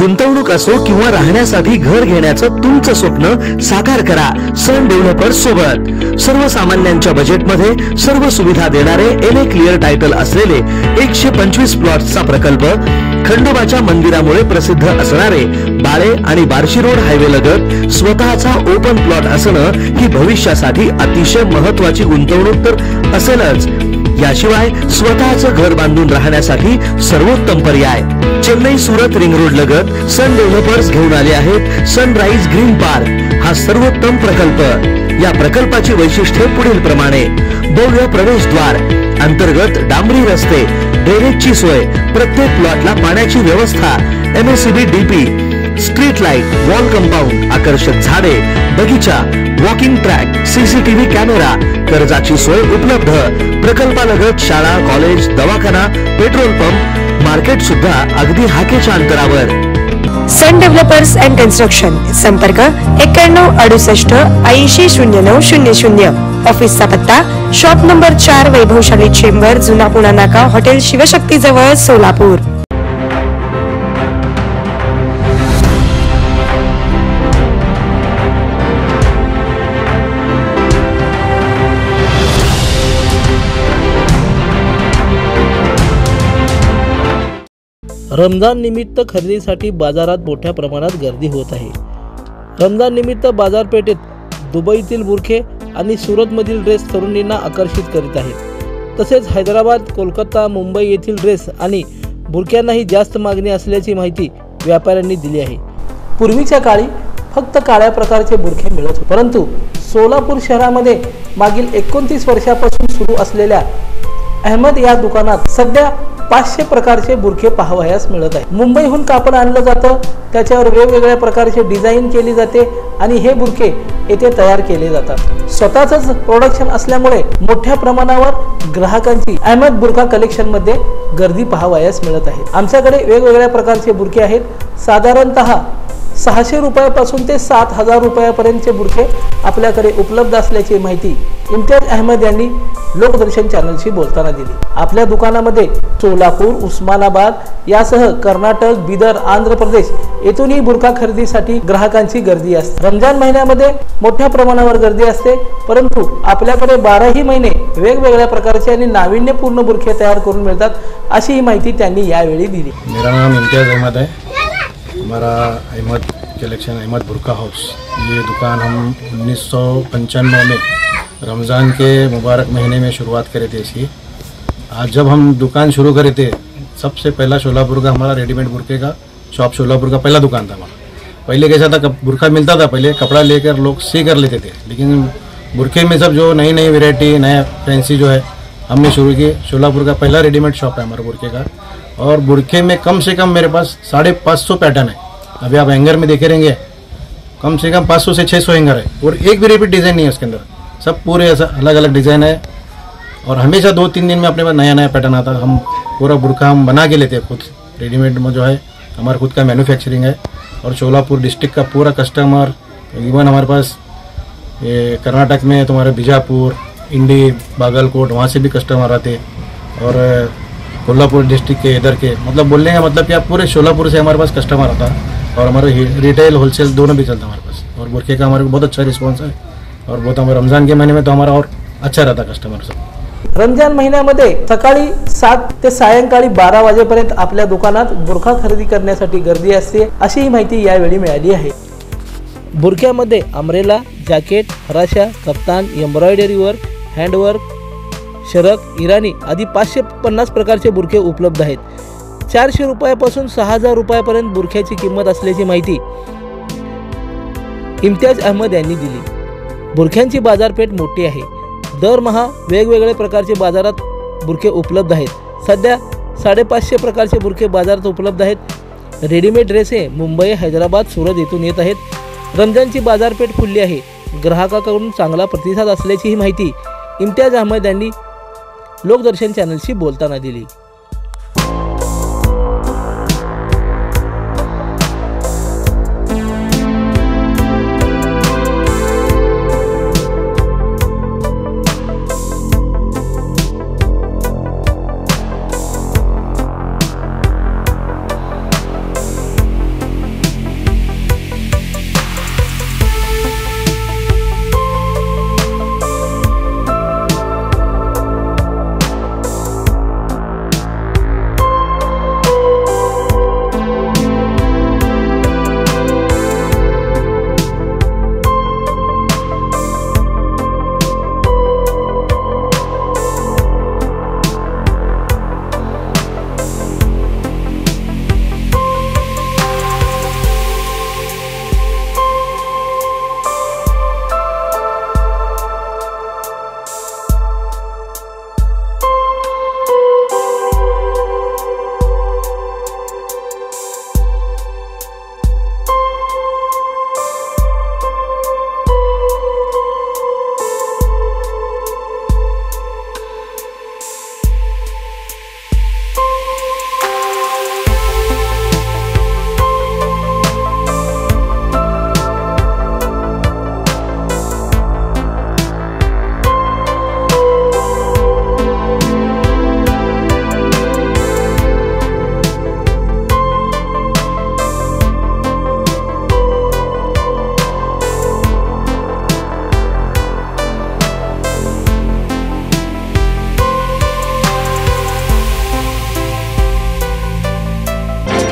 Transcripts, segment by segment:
गुंतवणूक असो किंवा राहण्यासाठी घर घेण्याचं तुमचं स्वप्न साकार करा सन डेव्हलपर्स सोबत। सर्वसामान्यांच्या बजेटमध्ये सर्व सुविधा देणारे एनए क्लिअर टायटल असलेले 125 प्लॉट्सचा प्रकल्प, खंडोबाच्या मंदिरामुळे प्रसिद्ध असणारे बाळे आणि बार्शी रोड हायवे लगत स्वतःचा ओपन प्लॉट असणं ही भविष्यासाठी अतिशय महत्त्वाची गुंतवणूक तर असेलच, याशिवाय स्वतःचं घर बांधून राहण्यासाठी सर्वोत्तम पर्याय। चेन्नई सुरत रिंग रोड लगत सन डेव्हलपर्स घेऊन आले आहेत सनराइज ग्रीन पार्क हा सर्वोत्तम प्रकल्प। या प्रकल्पाची वैशिष्ट्ये पुढील प्रमाणे: भव्य प्रवेशद्वार, अंतर्गत डांबरी रस्ते, ड्रेनेजची सोय, प्रत्येक प्लॉटला पाण्याची व्यवस्था, MSCB DP, street light, wall compound, आकर्षक झाडे, बगीचा, वॉकिंग ट्रॅक, सीसीटीव्ही कॅमेरा, कर्जाची सोय उपलब्ध। प्रकल्पालगत शाळा, कॉलेज, दवाखाना, पेट्रोल पंप, मार्केट सुद्धा अगदी हाकेच्या अंतरावर। सन डेव्हलपर्स अँड कन्स्ट्रक्शन, संपर्क 9168800900। ऑफिसचा पत्ता शॉप नंबर 4, वैभवशाली चेंबर, जुना पुणा नाका, हॉटेल शिवशक्ती जवळ, सोलापूर। रमजान निमित्त खरेदीसाठी बाजारात मोठ्या प्रमाणात गर्दी होत आहे। रमजान निमित्त बाजारपेठेत दुबईतील बुरखे आणि सुरतमधील ड्रेस तरुणींना आकर्षित करीत आहेत। तसेच हैदराबाद, कोलकाता, मुंबई येथील ड्रेस आणि बुरख्यांनाही जास्त मागणी असल्याची माहिती व्यापाऱ्यांनी दिली आहे। पूर्वीच्या काळी फक्त काळ्या प्रकारचे बुरखे मिळत होते, परंतु सोलापूर शहरामध्ये मागील 29 वर्षापासून सुरू असलेल्या अहमद या दुकानात सध्या 500 प्रकारचे बुरखे पाहावयास मिळत आहे। मुंबईहून कापड आणलं जातं, त्याच्यावर वेगवेगळ्या प्रकारचे डिझाईन केली जाते आणि हे बुरखे येथे तयार केले जातात। स्वतःच प्रोडक्शन असल्यामुळे मोठ्या प्रमाणावर ग्राहकांची अहमद बुरखा कलेक्शन मध्ये गर्दी पाहावयास मिळत आहे। आमच्याकडे वेगवेगळ्या प्रकारचे बुरखे आहेत। साधारणतः 600 रुपयापासून ते 7000 रुपयापर्यंतचे बुरखे आपल्याकडे उपलब्ध असल्याची माहिती इम्तियाज अहमद यांनी लोकदर्शन चॅनलशी बोलताना दिली। आपल्या दुकानामध्ये सोलापूर, उस्मानाबाद यासह कर्नाटक, बिदर, आंध्र प्रदेश येथूनही बुरखा खरेदीसाठी ग्राहकांची गर्दी असते। रमजान महिन्यामध्ये मोठ्या प्रमाणावर गर्दी असते, परंतु आपल्याकडे 12ही महिने वेगवेगळ्या प्रकारचे आणि नाविन्यपूर्ण बुरखे तयार करून मिळतात, अशी ही माहिती त्यांनी यावेळी दिली। मेरा नाम इम्तियाज अहमद है। हमारा अहमद कलेक्शन, अहमद बुरका हाउस, ये दुकान हम 1995 में रमज़ान के मुबारक महीने में शुरुआत करे थे इसकी। आज जब हम दुकान शुरू करे थे, सबसे पहला शोलापुर का हमारा रेडीमेड बुरके का शॉप, शोलापुर का पहला दुकान था हमारा। पहले कैसा था, बुरका मिलता था, पहले कपड़ा लेकर लोग सी कर लेते थे, लेकिन बुरके में सब जो नई नई वेराइटी, नया फैंसी जो है हमने शुरू की। शोलापुर का पहला रेडीमेड शॉप है हमारा बुरके का। और बुरके में कम से कम मेरे पास 550 पैटर्न है। अभी आप हैंगर में देखे रहेंगे, कम से कम 500 से 600 हैंगर है, और एक भी रिपीट डिज़ाइन नहीं है उसके अंदर, सब पूरे ऐसा अलग अलग डिज़ाइन है। और हमेशा 2-3 दिन में अपने पास नया नया पैटर्न आता है। हम पूरा बुरका हम बना के लेते हैं खुद, रेडीमेड में जो है हमारा खुद का मैन्युफैक्चरिंग है। और शोलापुर डिस्ट्रिक्ट का पूरा कस्टमर, इवन हमारे पास ये कर्नाटक में तुम्हारे बीजापुर, इंडी, बागलकोट, वहाँ से भी कस्टमर आते, और कोल्हापुर डिस्ट्रिक्ट के इधर के, मतलब बोलने का मतलब कि आप पूरे शोलापुर से हमारे पास कस्टमर आता है। और हमारे रिटेल होलसेल दोनों भी चलता है हमारे पास। और बुरखे का हमारे को बहुत अच्छा रिस्पॉन्स है, और बहुत हमारे रमज़ान के महीने में तो हमारा और अच्छा रहता कस्टमर सब। रमजान महिन्यामध्ये सकाळी 7 ते सायंकाळी 12 वाजेपर्यंत आपल्या दुकानात बुरखा खरेदी करण्यासाठी गर्दी असते, अशी ही माहिती यावेळी मिळाली आहे। बुरख्यामध्ये अमरेला, जॅकेट, हराशा, कप्तान, एम्ब्रॉयडरी वर्क, हँडवर्क, शरक, इराणी आदी 550 प्रकारचे बुरखे उपलब्ध आहेत। 400 रुपयापासून 6000 रुपयापर्यंत बुरख्याची किंमत असल्याची माहिती इम्तियाज अहमद यांनी दिली। बुरख्यांची बाजारपेठ मोठी आहे। दरमहा वेगवेगळ्या प्रकारचे बाजारात बुरखे उपलब्ध आहेत। सध्या 550 प्रकारचे बुरखे बाजारात उपलब्ध आहेत। रेडीमेड ड्रेस हे मुंबई, हैदराबाद, सुरत येथून येत आहेत। रमजानची बाजारपेठ फुलली आहे। ग्राहकांकडून चांगला प्रतिसाद असल्याची ही माहिती इम्तियाज अहमद यांनी लोकदर्शन चॅनलशी बोलताना दिली।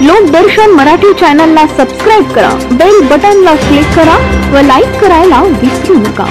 लोकदर्शन मराठी चॅनलला सबस्क्राईब करा, बेल बटनला क्लिक करा व लाईक करायला विसरू नका.